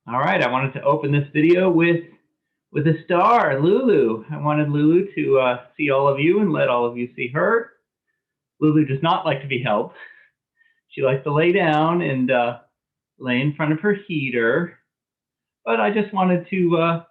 All right, I wanted to open this video with a star, Lulu. I wanted Lulu to see all of you and let all of you see her. Lulu does not like to be held. She likes to lay down and lay in front of her heater. But I just wanted to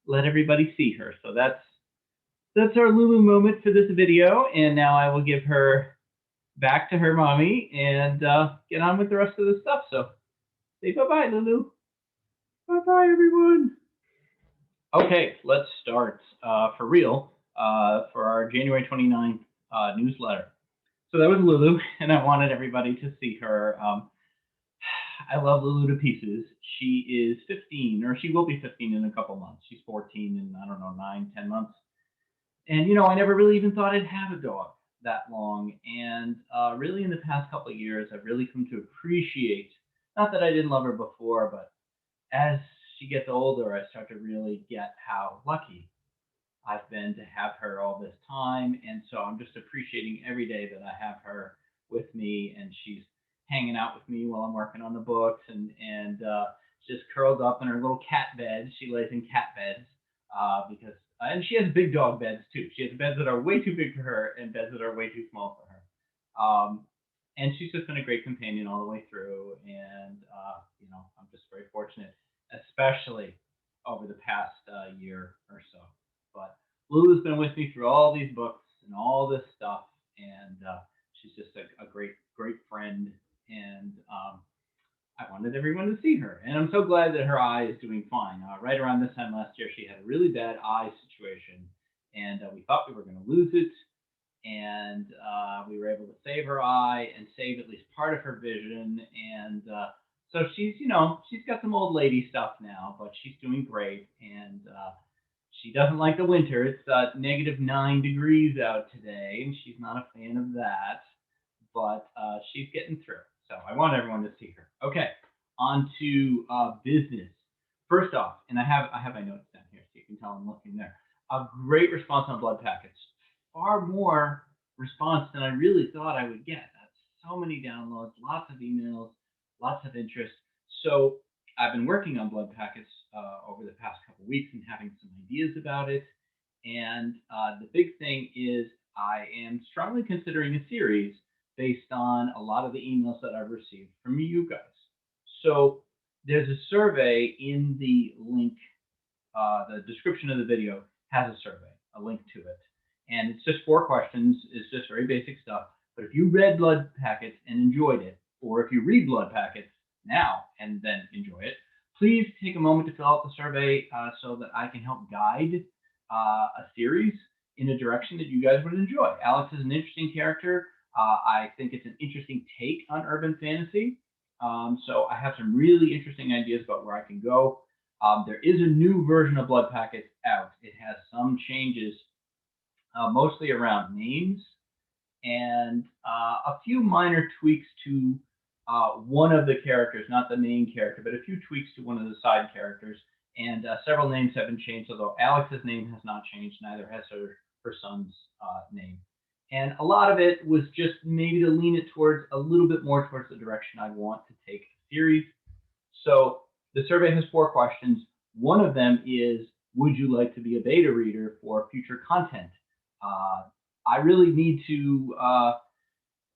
let everybody see her. So that's our Lulu moment for this video. And now I will give her back to her mommy and get on with the rest of the stuff. So say bye-bye, Lulu. Bye-bye, everyone. Okay, let's start for real for our January 29th newsletter. So that was Lulu, and I wanted everybody to see her. I love Lulu to pieces. She is 15, or she will be 15 in a couple months. She's 14 in, I don't know, 9, 10 months. And, I never really even thought I'd have a dog that long. And really in the past couple of years, I've really come to appreciate, not that I didn't love her before, but as she gets older, I start to really get how lucky I've been to have her all this time. And so I'm just appreciating every day that I have her with me, and she's hanging out with me while I'm working on the books, and just curled up in her little cat bed. She lays in cat beds because, and she has big dog beds too. She has beds that are way too big for her and beds that are way too small for her. And she's just been a great companion all the way through. And, I'm just very fortunate, especially over the past year or so. But Lulu's been with me through all these books and all this stuff. And she's just a great, great friend. And I wanted everyone to see her. And I'm so glad that her eye is doing fine. Right around this time last year, she had a really bad eye situation. And we thought we were going to lose it, and we were able to save her eye and save at least part of her vision. And so she's got some old lady stuff now, but she's doing great. And she doesn't like the winter. It's -9 degrees out today, and she's not a fan of that. But she's getting through. So I want everyone to see her. Okay, on to business. First off, and I have my notes down here, so you can tell I'm looking there. A great response on blood packets. Far more response than I really thought I would get. That's so many downloads, lots of emails, lots of interest. So I've been working on blood packets over the past couple of weeks and having some ideas about it. And the big thing is I am strongly considering a series based on a lot of the emails that I've received from you guys. So there's a survey in the link, the description of the video has a survey, a link to it. And it's just 4 questions. It's just very basic stuff. But if you read blood packets and enjoyed it, or if you read blood packets now and then enjoy it, please take a moment to fill out the survey so that I can help guide a series in a direction that you guys would enjoy. Alex is an interesting character. I think it's an interesting take on urban fantasy. So I have some really interesting ideas about where I can go. There is a new version of Blood Packets out. It has some changes, mostly around names, and a few minor tweaks to one of the characters, not the main character, but a few tweaks to one of the side characters. And several names have been changed, although Alex's name has not changed, neither has her son's name. And a lot of it was just maybe to lean it towards a little bit more towards the direction I want to take the series. So the survey has 4 questions. One of them is, would you like to be a beta reader for future content? I really need to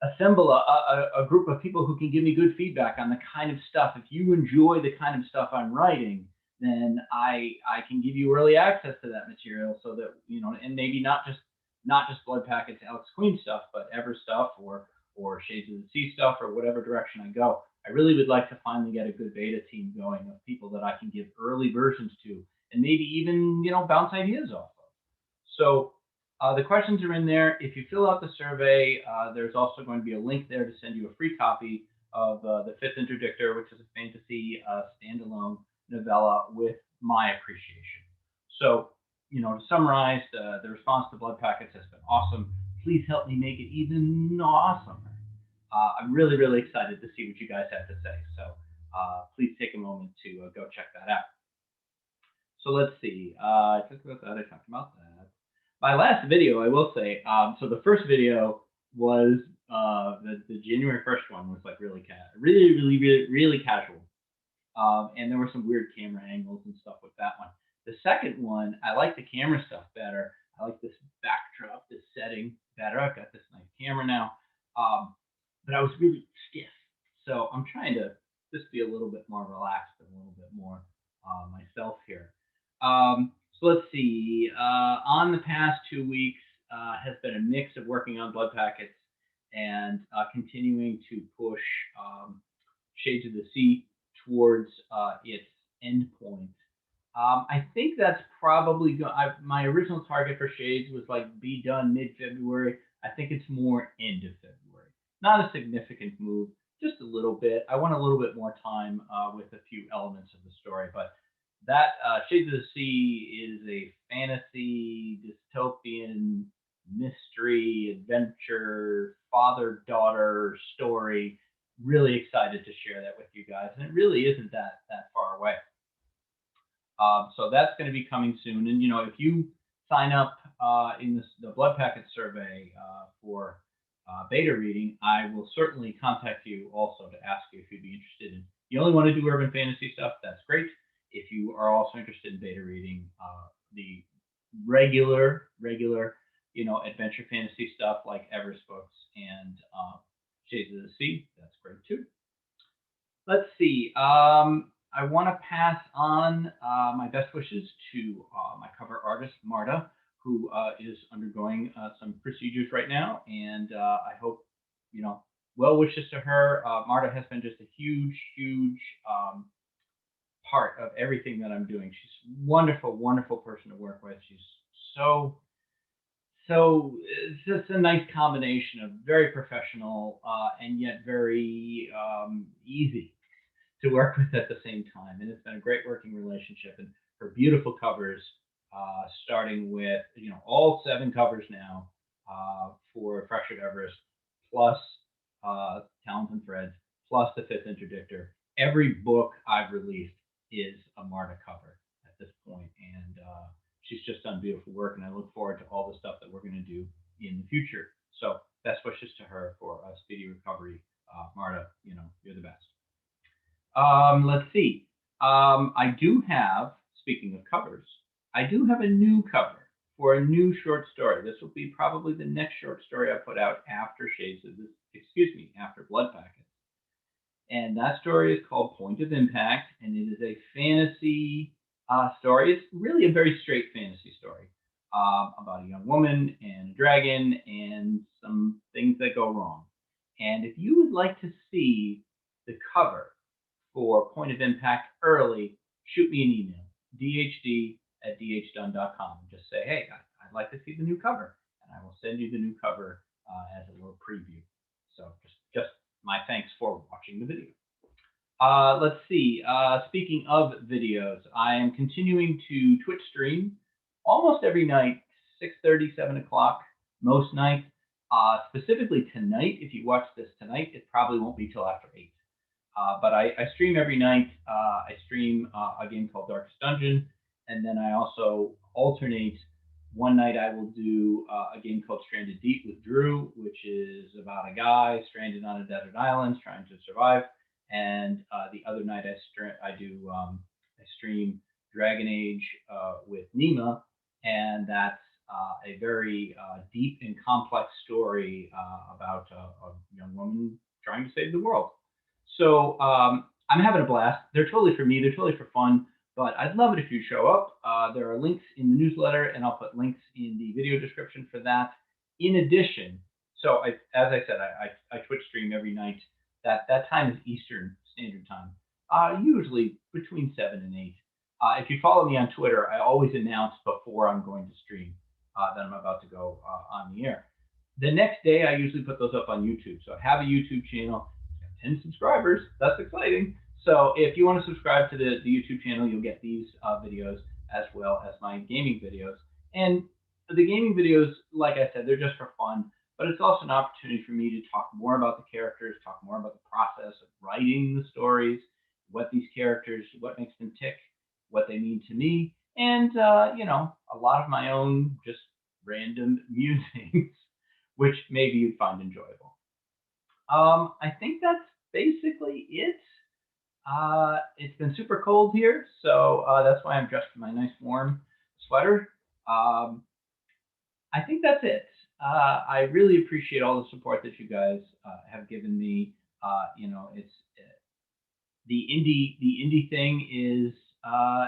assemble a group of people who can give me good feedback on the kind of stuff. If you enjoy the kind of stuff I'm writing, then I can give you early access to that material, so that, and maybe not just Blood Packets, Alex Queen stuff, but Everest stuff or Shades of the Sea stuff, or whatever direction I go. I really would like to finally get a good beta team going of people that I can give early versions to, and maybe even, bounce ideas off of. So the questions are in there. If you fill out the survey, there's also going to be a link there to send you a free copy of the 5th Interdictor, which is a fantasy standalone novella with my appreciation. So, to summarize, the response to Blood Packets has been awesome. Please help me make it even awesomer. I'm really, really excited to see what you guys have to say. So please take a moment to go check that out. So let's see. I talked about that. I talked about that. My last video, I will say, so the first video was the January 1st one was like really casual. And there were some weird camera angles and stuff with that one. The second one, I like the camera stuff better. I like this backdrop, this setting better. I've got this nice camera now. Um, but I was really stiff. So I'm trying to just be a little bit more relaxed and a little bit more myself here. So let's see. On the past 2 weeks has been a mix of working on blood packets and continuing to push Shades of the Sea towards its endpoint. I think that's probably my original target for Shades was like be done mid-February. I think it's more end of February. Not a significant move, just a little bit. I want a little bit more time with a few elements of the story, but that Shades of the Sea is a fantasy dystopian mystery adventure father-daughter story. Really excited to share that with you guys, and it really isn't that far away. So that's going to be coming soon. And if you sign up in the Blood Packet survey for beta reading, I will certainly contact you also to ask you if you'd be interested in. You only want to do urban fantasy stuff, that's great. If you are also interested in beta reading the regular, adventure fantasy stuff like Everest books and Shades of the Sea, that's great too. Let's see. I want to pass on my best wishes to my cover artist, Marta, who is undergoing some procedures right now. And I hope, well wishes to her. Marta has been just a huge part of everything that I'm doing. She's a wonderful, wonderful person to work with. She's so it's just a nice combination of very professional and yet very easy to work with at the same time. And it's been a great working relationship. And her beautiful covers, starting with all 7 covers now for Fresh at Everest, plus Talons and Threads, plus the 5th Interdictor. Every book I've released is a Marta cover at this point, and she's just done beautiful work. And I look forward to all the stuff that we're going to do in the future. So best wishes to her for a speedy recovery, Marta. You're the best. Let's see. I do have, speaking of covers, I do have a new cover for a new short story. This will be probably the next short story I put out after after Blood Packet. And that story is called Point of Impact, and it is a fantasy story. It's really a very straight fantasy story about a young woman and a dragon and some things that go wrong. And if you would like to see the cover for Point of Impact early, shoot me an email, dhd@dhdone.com. Just say, hey, I'd like to see the new cover, and I will send you the new cover as a little preview. So just my thanks for watching the video. Let's see. Speaking of videos, I am continuing to Twitch stream almost every night, 6:30, 7 o'clock, most nights. Specifically tonight, if you watch this tonight, it probably won't be till after 8. But I stream every night. I stream a game called Darkest Dungeon, and then I also alternate. One night I will do a game called Stranded Deep with Drew, which is about a guy stranded on a desert island trying to survive. And the other night I stream Dragon Age with Nima, and that's a very deep and complex story about a young woman trying to save the world. So I'm having a blast. They're totally for me. They're totally for fun. But I'd love it if you show up. There are links in the newsletter, and I'll put links in the video description for that. In addition, so as I said, I Twitch stream every night. That time is Eastern Standard Time, usually between 7 and 8. If you follow me on Twitter, I always announce before I'm going to stream that I'm about to go on the air. The next day, I usually put those up on YouTube. So I have a YouTube channel. 10 subscribers. That's exciting. So if you want to subscribe to the YouTube channel, you'll get these videos as well as my gaming videos. And the gaming videos, like I said, they're just for fun, but it's also an opportunity for me to talk more about the characters, talk more about the process of writing the stories, what these characters, what makes them tick, what they mean to me, and a lot of my own just random musings, which maybe you'd find enjoyable. I think that's basically it. It's been super cold here, so that's why I'm dressed in my nice warm sweater. Um, I think that's it. I really appreciate all the support that you guys have given me. It's the indie thing is uh,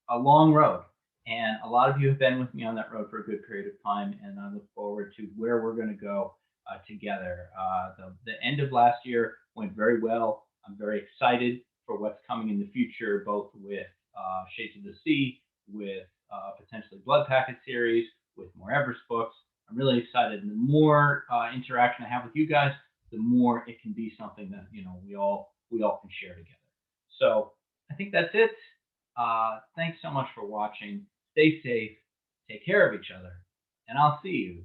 a long road, and a lot of you have been with me on that road for a good period of time, and I look forward to where we're going to go together. The end of last year went very well. I'm very excited for what's coming in the future, both with Shades of the Sea, with potentially Blood Packet series, with more Everest books. I'm really excited, and the more interaction I have with you guys, the more it can be something that we all can share together. So I think that's it. Thanks so much for watching. Stay safe, take care of each other, and I'll see you